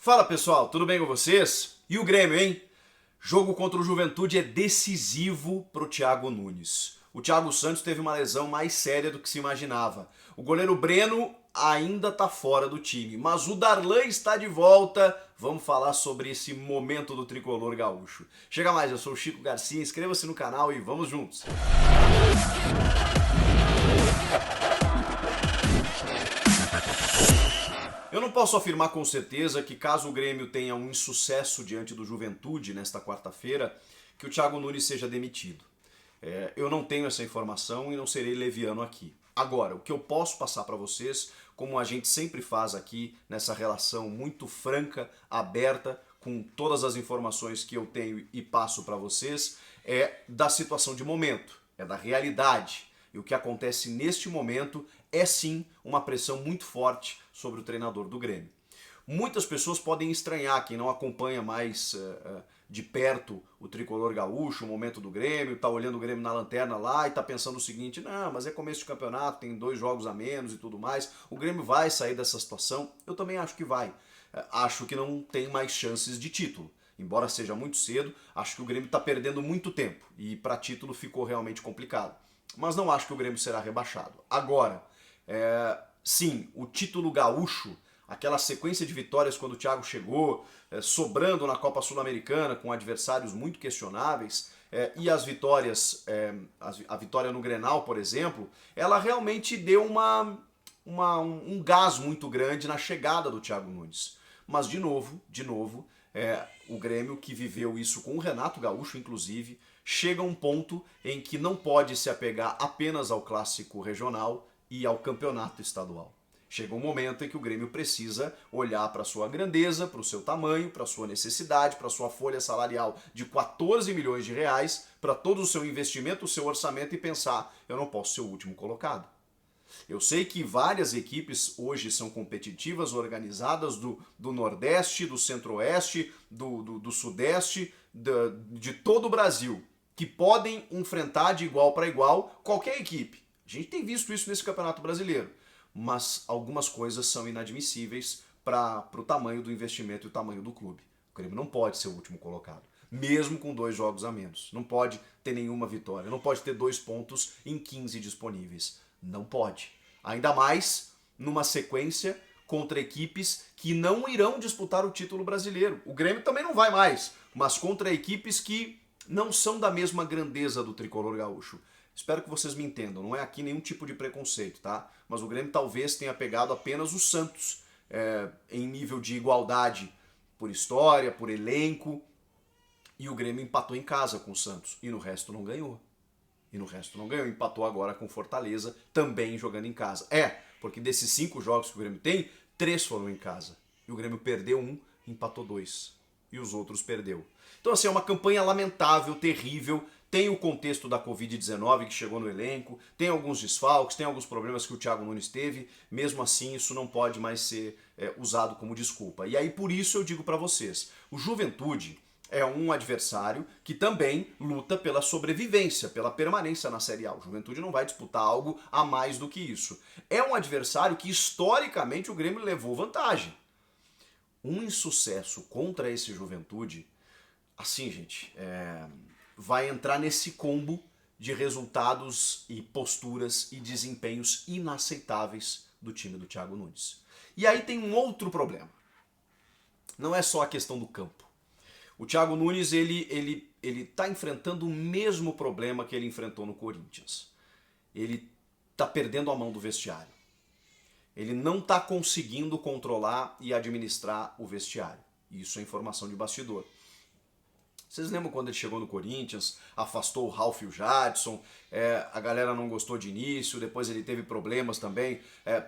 Fala pessoal, tudo bem com vocês? E o Grêmio, hein? Jogo contra o Juventude é decisivo pro Thiago Nunes. O Thiago Santos teve uma lesão mais séria do que se imaginava. O goleiro Breno ainda tá fora do time, mas o Darlan está de volta. Vamos falar sobre esse momento do tricolor gaúcho. Chega mais, eu sou o Chico Garcia, inscreva-se no canal e vamos juntos. Eu não posso afirmar com certeza que caso o Grêmio tenha um insucesso diante do Juventude nesta quarta-feira, que o Thiago Nunes seja demitido. Eu não tenho essa informação e não serei leviano aqui. Agora, o que eu posso passar para vocês, como a gente sempre faz aqui nessa relação muito franca, aberta, com todas as informações que eu tenho e passo para vocês, é da situação de momento, é da realidade. E o que acontece neste momento é sim uma pressão muito forte sobre o treinador do Grêmio. Muitas pessoas podem estranhar, quem não acompanha mais de perto o tricolor gaúcho, o momento do Grêmio, tá olhando o Grêmio na lanterna lá e tá pensando o seguinte: não, mas é começo de campeonato, tem 2 jogos a menos e tudo mais, o Grêmio vai sair dessa situação. Eu também acho que vai. Acho que não tem mais chances de título. Embora seja muito cedo, acho que o Grêmio está perdendo muito tempo e para título ficou realmente complicado. Mas não acho que o Grêmio será rebaixado. Agora, sim, o título gaúcho, aquela sequência de vitórias quando o Thiago chegou, sobrando na Copa Sul-Americana com adversários muito questionáveis, e as vitórias, a vitória no Grenal, por exemplo, ela realmente deu um gás muito grande na chegada do Thiago Nunes. Mas de novo, o Grêmio, que viveu isso com o Renato Gaúcho, inclusive, chega a um ponto em que não pode se apegar apenas ao clássico regional e ao campeonato estadual. Chega um momento em que o Grêmio precisa olhar para a sua grandeza, para o seu tamanho, para a sua necessidade, para a sua folha salarial de 14 milhões de reais, para todo o seu investimento, o seu orçamento e pensar: eu não posso ser o último colocado. Eu sei que várias equipes hoje são competitivas, organizadas do Nordeste, do Centro-Oeste, do Sudeste, de todo o Brasil, que podem enfrentar de igual para igual qualquer equipe. A gente tem visto isso nesse Campeonato Brasileiro, mas algumas coisas são inadmissíveis para o tamanho do investimento e o tamanho do clube. O Grêmio não pode ser o último colocado, mesmo com 2 jogos a menos. Não pode ter nenhuma vitória, não pode ter 2 pontos em 15 disponíveis. Não pode. Ainda mais numa sequência contra equipes que não irão disputar o título brasileiro. O Grêmio também não vai mais, mas contra equipes que não são da mesma grandeza do tricolor gaúcho. Espero que vocês me entendam, não é aqui nenhum tipo de preconceito, tá? Mas o Grêmio talvez tenha pegado apenas o Santos em nível de igualdade por história, por elenco, e o Grêmio empatou em casa com o Santos, e no resto não ganhou. Empatou agora com Fortaleza, também jogando em casa. Porque desses 5 jogos que o Grêmio tem, 3 foram em casa. E o Grêmio perdeu 1, empatou 2. E os outros perdeu. Então assim, é uma campanha lamentável, terrível. Tem o contexto da Covid-19 que chegou no elenco, tem alguns desfalques, tem alguns problemas que o Thiago Nunes teve. Mesmo assim, isso não pode mais ser usado como desculpa. E aí por isso eu digo para vocês, o Juventude é um adversário que também luta pela sobrevivência, pela permanência na Série A. O Juventude não vai disputar algo a mais do que isso. É um adversário que historicamente o Grêmio levou vantagem. Um insucesso contra esse Juventude, assim, gente, vai entrar nesse combo de resultados e posturas e desempenhos inaceitáveis do time do Thiago Nunes. E aí tem um outro problema. Não é só a questão do campo. O Thiago Nunes, ele tá enfrentando o mesmo problema que ele enfrentou no Corinthians. Ele tá perdendo a mão do vestiário. Ele não tá conseguindo controlar e administrar o vestiário. Isso é informação de bastidor. Vocês lembram quando ele chegou no Corinthians, afastou o Ralf e o Jadson, a galera não gostou de início, depois ele teve problemas também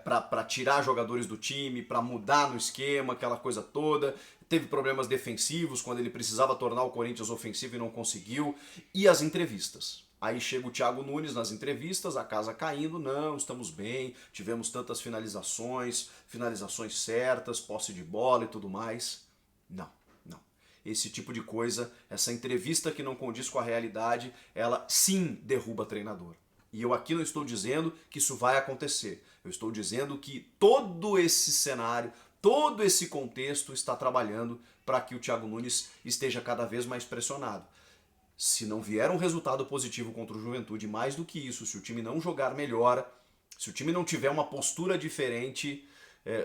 para tirar jogadores do time, para mudar no esquema, aquela coisa toda. Teve problemas defensivos quando ele precisava tornar o Corinthians ofensivo e não conseguiu. E as entrevistas. Aí chega o Thiago Nunes nas entrevistas, a casa caindo, não, estamos bem, tivemos tantas finalizações certas, posse de bola e tudo mais. Não. Esse tipo de coisa, essa entrevista que não condiz com a realidade, ela sim derruba treinador. E eu aqui não estou dizendo que isso vai acontecer. Eu estou dizendo que todo esse cenário, Todo esse contexto está trabalhando para que o Thiago Nunes esteja cada vez mais pressionado. Se não vier um resultado positivo contra o Juventude, mais do que isso, se o time não jogar melhor, se o time não tiver uma postura diferente,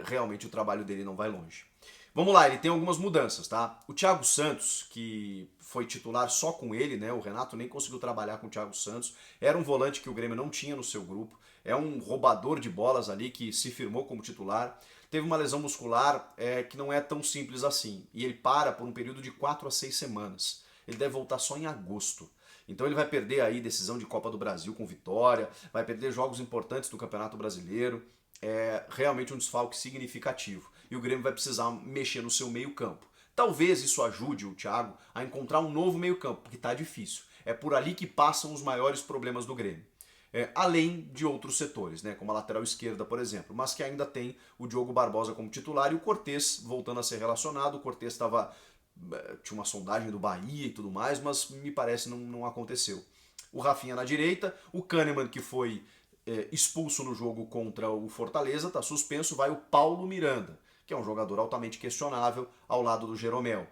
realmente o trabalho dele não vai longe. Vamos lá, ele tem algumas mudanças, tá? O Thiago Santos, que foi titular só com ele, né? O Renato nem conseguiu trabalhar com o Thiago Santos. Era um volante que o Grêmio não tinha no seu grupo. É um roubador de bolas ali que se firmou como titular. Teve uma lesão muscular que não é tão simples assim. E ele para por um período de 4 a 6 semanas. Ele deve voltar só em agosto. Então ele vai perder aí decisão de Copa do Brasil com vitória, vai perder jogos importantes do Campeonato Brasileiro. É realmente um desfalque significativo. E o Grêmio vai precisar mexer no seu meio-campo. Talvez isso ajude o Thiago a encontrar um novo meio-campo, porque está difícil. É por ali que passam os maiores problemas do Grêmio. Além de outros setores, né, como a lateral esquerda, por exemplo, mas que ainda tem o Diogo Barbosa como titular e o Cortez voltando a ser relacionado. O Cortez tinha uma sondagem do Bahia e tudo mais, mas me parece não aconteceu. O Rafinha na direita, o Kahneman, que foi expulso no jogo contra o Fortaleza, está suspenso, vai o Paulo Miranda, que é um jogador altamente questionável ao lado do Jeromel.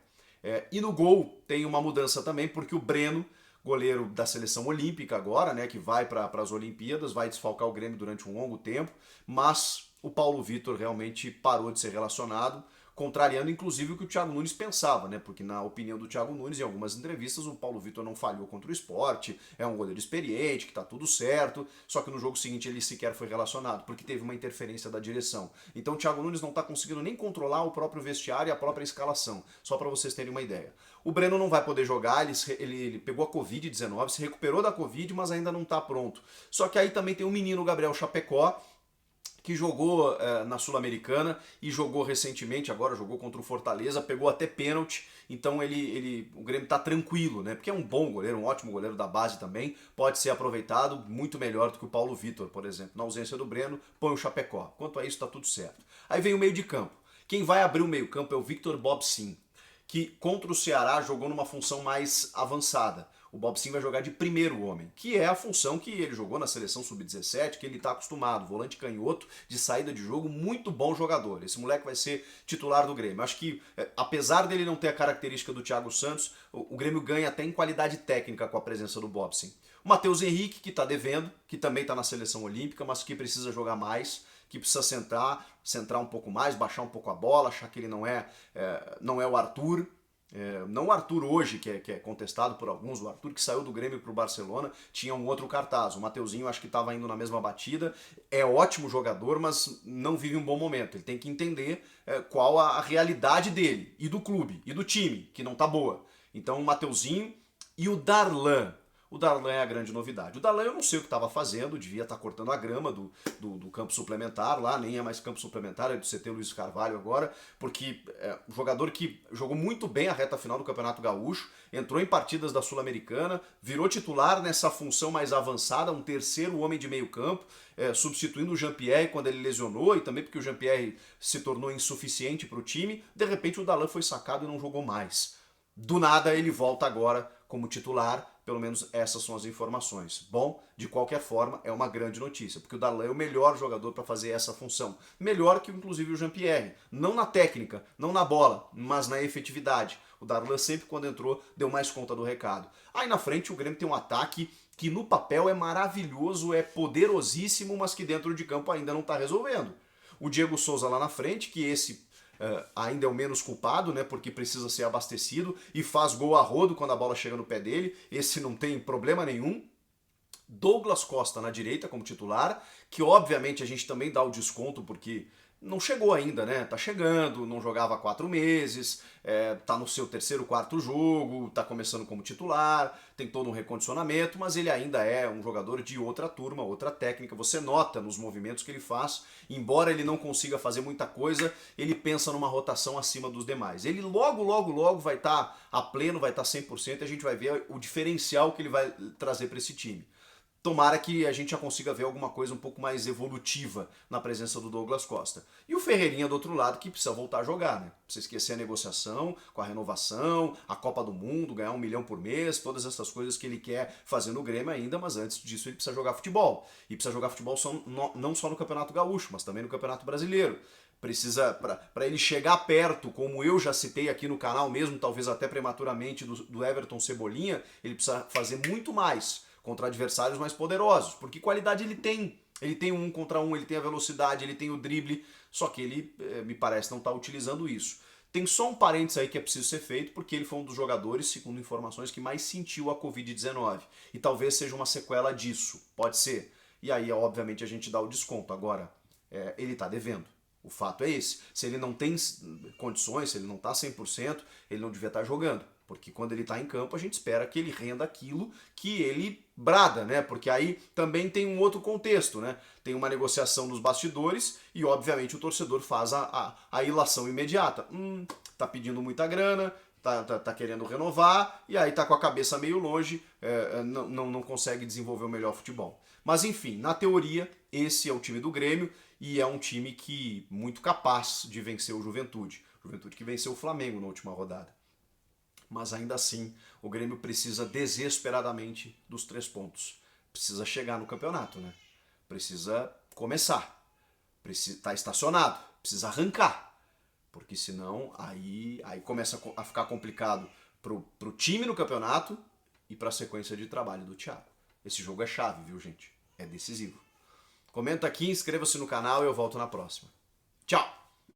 E no gol tem uma mudança também, porque o Breno, goleiro da seleção olímpica agora, né, que vai para as Olimpíadas, vai desfalcar o Grêmio durante um longo tempo, mas o Paulo Vitor realmente parou de ser relacionado, contrariando inclusive o que o Thiago Nunes pensava, né? Porque na opinião do Thiago Nunes, em algumas entrevistas, o Paulo Vitor não falhou contra o Sport, é um goleiro experiente, que tá tudo certo, só que no jogo seguinte ele sequer foi relacionado, porque teve uma interferência da direção. Então o Thiago Nunes não tá conseguindo nem controlar o próprio vestiário e a própria escalação, só para vocês terem uma ideia. O Breno não vai poder jogar, ele pegou a Covid-19, se recuperou da Covid, mas ainda não tá pronto. Só que aí também tem o menino Gabriel Chapecó, que jogou na Sul-Americana e jogou recentemente, agora jogou contra o Fortaleza, pegou até pênalti, então o Grêmio está tranquilo, né? Porque é um bom goleiro, um ótimo goleiro da base também, pode ser aproveitado muito melhor do que o Paulo Vitor, por exemplo. Na ausência do Breno, põe o Chapecó. Quanto a isso, está tudo certo. Aí vem o meio de campo. Quem vai abrir o meio campo é o Victor Bobsin, que contra o Ceará jogou numa função mais avançada. O Bobsin vai jogar de primeiro homem, que é a função que ele jogou na seleção sub-17, que ele está acostumado. Volante canhoto, de saída de jogo, muito bom jogador. Esse moleque vai ser titular do Grêmio. Acho que, apesar dele não ter a característica do Thiago Santos, o Grêmio ganha até em qualidade técnica com a presença do Bobsin. O Matheus Henrique, que está devendo, que também está na seleção olímpica, mas que precisa jogar mais, que precisa centrar um pouco mais, baixar um pouco a bola, achar que ele não é o Arthur. Não o Arthur hoje, que é contestado por alguns, o Arthur que saiu do Grêmio para o Barcelona, tinha um outro cartaz. O Mateuzinho acho que estava indo na mesma batida, é ótimo jogador, mas não vive um bom momento. Ele tem que entender qual a realidade dele, e do clube, e do time, que não tá boa. Então o Mateuzinho e o Darlan. O Darlan é a grande novidade. O Darlan eu não sei o que estava fazendo, devia estar cortando a grama do campo suplementar lá, nem é mais campo suplementar, é do CT Luiz Carvalho agora, porque um jogador que jogou muito bem a reta final do Campeonato Gaúcho, entrou em partidas da Sul-Americana, virou titular nessa função mais avançada, um terceiro homem de meio campo, substituindo o Jean-Pierre quando ele lesionou, e também porque o Jean-Pierre se tornou insuficiente para o time. De repente o Darlan foi sacado e não jogou mais. Do nada ele volta agora como titular, pelo menos essas são as informações. Bom, de qualquer forma, é uma grande notícia, porque o Darlan é o melhor jogador para fazer essa função. Melhor que inclusive o Jean-Pierre. Não na técnica, não na bola, mas na efetividade. O Darlan sempre quando entrou deu mais conta do recado. Aí na frente o Grêmio tem um ataque que no papel é maravilhoso, é poderosíssimo, mas que dentro de campo ainda não está resolvendo. O Diego Souza lá na frente, que esse ainda é o menos culpado, né, porque precisa ser abastecido e faz gol a rodo quando a bola chega no pé dele, esse não tem problema nenhum. Douglas Costa na direita como titular, que obviamente a gente também dá o desconto porque não chegou ainda, né? Tá chegando, não jogava há 4 meses, tá no seu terceiro, quarto jogo, tá começando como titular, tem todo um recondicionamento, mas ele ainda é um jogador de outra turma, outra técnica. Você nota nos movimentos que ele faz, embora ele não consiga fazer muita coisa, ele pensa numa rotação acima dos demais. Ele logo vai estar a pleno, vai estar 100% e a gente vai ver o diferencial que ele vai trazer para esse time. Tomara que a gente já consiga ver alguma coisa um pouco mais evolutiva na presença do Douglas Costa. E o Ferreirinha do outro lado que precisa voltar a jogar, né? Precisa esquecer a negociação com a renovação, a Copa do Mundo, ganhar 1 milhão por mês, todas essas coisas que ele quer fazer no Grêmio ainda, mas antes disso ele precisa jogar futebol. E precisa jogar futebol não só no Campeonato Gaúcho, mas também no Campeonato Brasileiro. Precisa, para ele chegar perto, como eu já citei aqui no canal mesmo, talvez até prematuramente, do Everton Cebolinha, ele precisa fazer muito mais contra adversários mais poderosos, porque qualidade ele tem. Ele tem um contra um, ele tem a velocidade, ele tem o drible, só que ele, me parece, não está utilizando isso. Tem só um parênteses aí que é preciso ser feito, porque ele foi um dos jogadores, segundo informações, que mais sentiu a Covid-19. E talvez seja uma sequela disso, pode ser. E aí, obviamente, a gente dá o desconto. Agora, ele está devendo. O fato é esse. Se ele não tem condições, se ele não está 100%, ele não devia estar jogando. Porque quando ele está em campo, a gente espera que ele renda aquilo que ele brada, né? Porque aí também tem um outro contexto, né? Tem uma negociação nos bastidores e, obviamente, o torcedor faz a ilação imediata. Tá pedindo muita grana, tá querendo renovar e aí tá com a cabeça meio longe, não consegue desenvolver o melhor futebol. Mas, enfim, na teoria, esse é o time do Grêmio e é um time que muito capaz de vencer o Juventude. Juventude que venceu o Flamengo na última rodada. Mas ainda assim, o Grêmio precisa desesperadamente dos 3 pontos. Precisa chegar no campeonato, né? Precisa começar. Precisa estar estacionado. Precisa arrancar. Porque senão aí começa a ficar complicado pro time no campeonato e para a sequência de trabalho do Thiago. Esse jogo é chave, viu, gente? É decisivo. Comenta aqui, inscreva-se no canal e eu volto na próxima. Tchau!